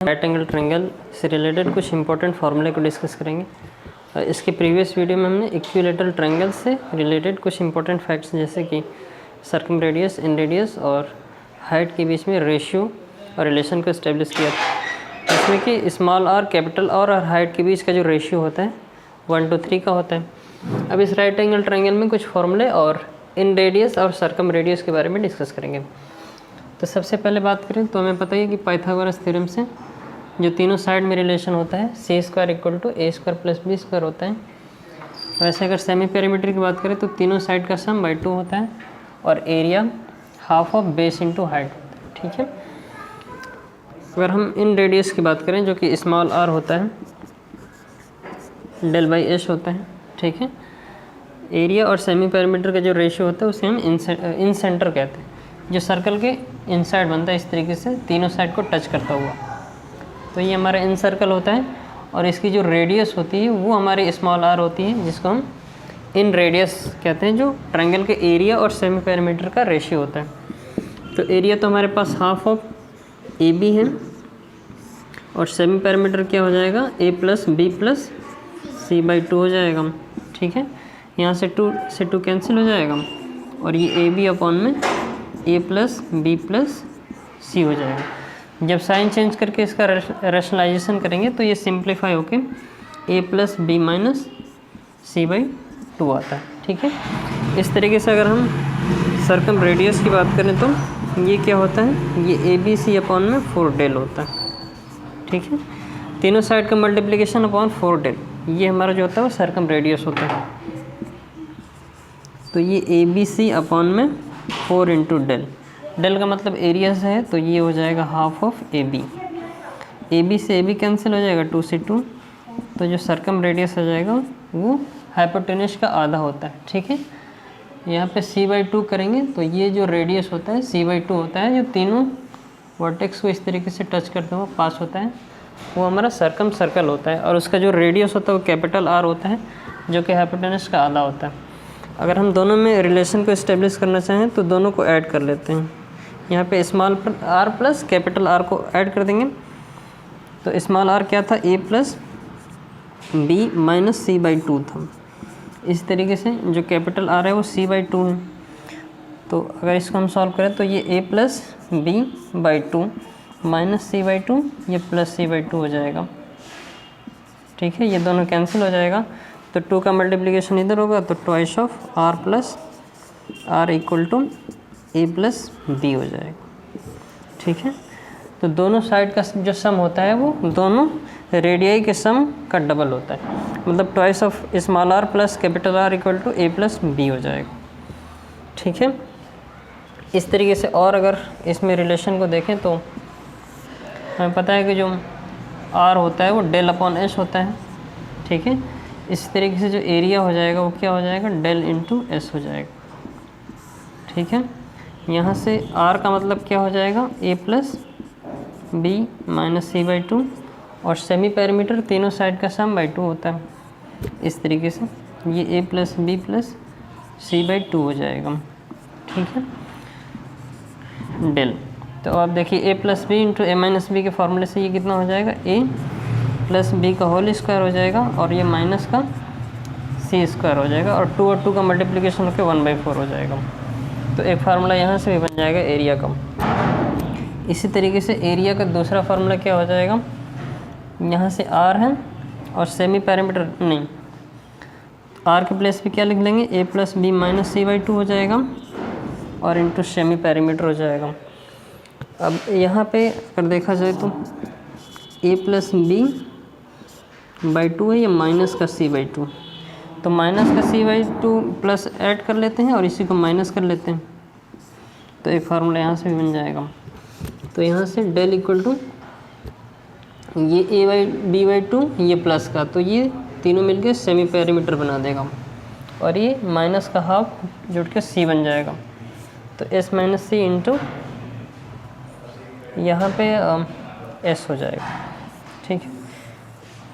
Right angle triangle से related कुछ important फार्मूले को डिस्कस करेंगे। इसके प्रीवियस वीडियो में हमने इक्विलैटरल ट्रायंगल से रिलेटेड कुछ इंपॉर्टेंट फैक्ट्स जैसे कि सर्कम रेडियस, इन रेडियस और हाइट के बीच में रेशियो और रिलेशन को इस्टेब्लिश किया था, जिसमें कि स्मॉल आर, कैपिटल आर और हाइट के बीच का जो रेशियो होता है 1:3 का होता है। अब इस राइट एंगल ट्रायंगल में कुछ फार्मूले और इन रेडियस और सर्कम रेडियस के बारे में डिस्कस करेंगे। तो सबसे पहले बात करें तो हमें पता है कि पाइथागोरस थ्योरम से जो तीनों साइड में रिलेशन होता है c² = a² + b² होता है। वैसे अगर सेमी पेरीमीटर की बात करें तो तीनों साइड का सम /2 होता है और area half of base into height, ठीक है। अगर हम इन रेडियस की बात करें जो कि स्मॉल r होता है, del/h होता है, ठीक है। एरिया और सेमी पेरीमीटर का जो रेशियो होता है उसे हम इन सेंटर कहते हैं, जो सर्कल के इनसाइड बनता है इस तरीके से तीनों साइड को टच करता हुआ। तो ये हमारा इन सर्कल होता है और इसकी जो रेडियस होती है वो हमारी स्मॉल r होती है, जिसको हम इन रेडियस कहते हैं, जो ट्रायंगल के एरिया और सेमी पेरीमीटर का रेशियो होता है। तो एरिया तो हमारे पास हाफ ऑफ AB है और सेमी पेरीमीटर क्या हो जाएगा a + b + c/2 हो जाएगा, ठीक है। यहाँ से 2 से 2 कैंसिल हो जाएगा और ये AB में a + b + c हो जाएगा। जब साइन चेंज करके इसका रैशनलाइजेशन करेंगे तो ये सिंप्लीफाई होके a + b - c/2 आता है, ठीक है। इस तरीके से अगर हम सर्कम रेडियस की बात करें तो ये क्या होता है, ये ABC में 4 del होता है, ठीक है। तीनों साइड का मल्टीप्लिकेशन अपॉन 4 del, ये हमारा जो होता है वो सर्कम रेडियस होता है। तो ये ABC में 4 × del, डेल का मतलब एरिया से है, तो ये हो जाएगा हाफ ऑफ AB। AB से AB कैंसिल हो जाएगा 2 से 2, तो जो सर्कम रेडियस आ जाएगा वो हाइपोटेनस का आधा होता है, ठीक है। यहाँ पे c/2 करेंगे तो ये जो रेडियस होता है c/2 होता है, जो तीनों वर्टेक्स को इस तरीके से टच करते हुए पास होता है, वो हमारा सर्कम सर्कल होता है। और उसका जो रेडियस होता है वो कैपिटल R होता है, जो कि हाइपोटेनस का आधा होता है। अगर हम दोनों में रिलेशन को इस्टेब्लिश करना चाहें तो दोनों को ऐड कर लेते हैं। यहाँ पे स्मॉल r + कैपिटल R को ऐड कर देंगे। तो स्मॉल r क्या था, a + b - c/2 था। इस तरीके से जो कैपिटल R है वो c/2 है। तो अगर इसको हम सॉल्व करें तो ये a + b/2 - c/2, ये + c/2 हो जाएगा, ठीक है। ये दोनों कैंसिल हो जाएगा तो 2 का मल्टीप्लिकेशन इधर होगा, तो twice of r + r = a + b हो जाएगा, ठीक है। तो दोनों साइड का जो सम होता है वो दोनों रेडियाई के सम का डबल होता है, मतलब twice of small r + capital R = a + b हो जाएगा, ठीक है। इस तरीके से और अगर इसमें रिलेशन को देखें तो हमें पता है कि जो r होता है वो del/h होता है, ठीक है। इस तरीके से जो एरिया हो जाएगा वो क्या हो जाएगा, del × s हो जाएगा, ठीक है। यहाँ से r का मतलब क्या हो जाएगा, a + b - c/2 और सेमी पेरीमीटर तीनों साइड का सम /2 होता है। इस तरीके से ये a + b + c/2 हो जाएगा, ठीक है, डेल। तो अब देखिए a + b × a - b के फॉर्मूले से ये कितना हो जाएगा, a + b का होल स्क्वायर हो जाएगा और ये माइनस का c² हो जाएगा और 2 और 2 का मल्टीप्लिकेशन होकर 1/4 हो जाएगा। तो एक फार्मूला यहाँ से भी बन जाएगा एरिया का। इसी तरीके से एरिया का दूसरा फार्मूला क्या हो जाएगा, यहाँ से r है और सेमी पेरीमीटर नहीं, r के प्लेस पे क्या लिख लेंगे, a + b - c/2 हो जाएगा और इंटू सेमी पेरीमीटर हो जाएगा। अब यहाँ पे अगर देखा जाए तो a + b/2 है, या माइनस का c/2, तो माइनस का c/2 प्लस ऐड कर लेते हैं और इसी को माइनस कर लेते हैं, तो एक फार्मूला यहाँ से भी बन जाएगा। तो यहाँ से del = ये a/b/2, ये प्लस का, तो ये तीनों मिलके सेमी पेरीमीटर बना देगा और ये माइनस का हाफ जुड़ के c बन जाएगा। तो s - c इंटू यहाँ पे s हो जाएगा, ठीक है।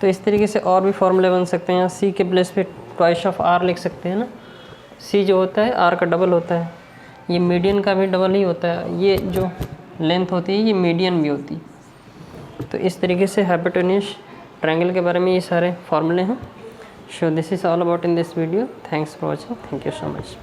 तो इस तरीके से और भी फॉर्मूले बन सकते हैं। यहाँ c के प्लेस पे ट्वाइस ऑफ r लिख सकते हैं ना, c जो होता है r का डबल होता है, ये मीडियन का भी डबल ही होता है, ये जो लेंथ होती है ये मीडियन भी होती है, तो इस तरीके से हाइपोटेन्यूस ट्रायंगल के बारे में ये सारे फॉर्मूले हैं। So this is all about in this video. Thanks for watching. Thank you so much.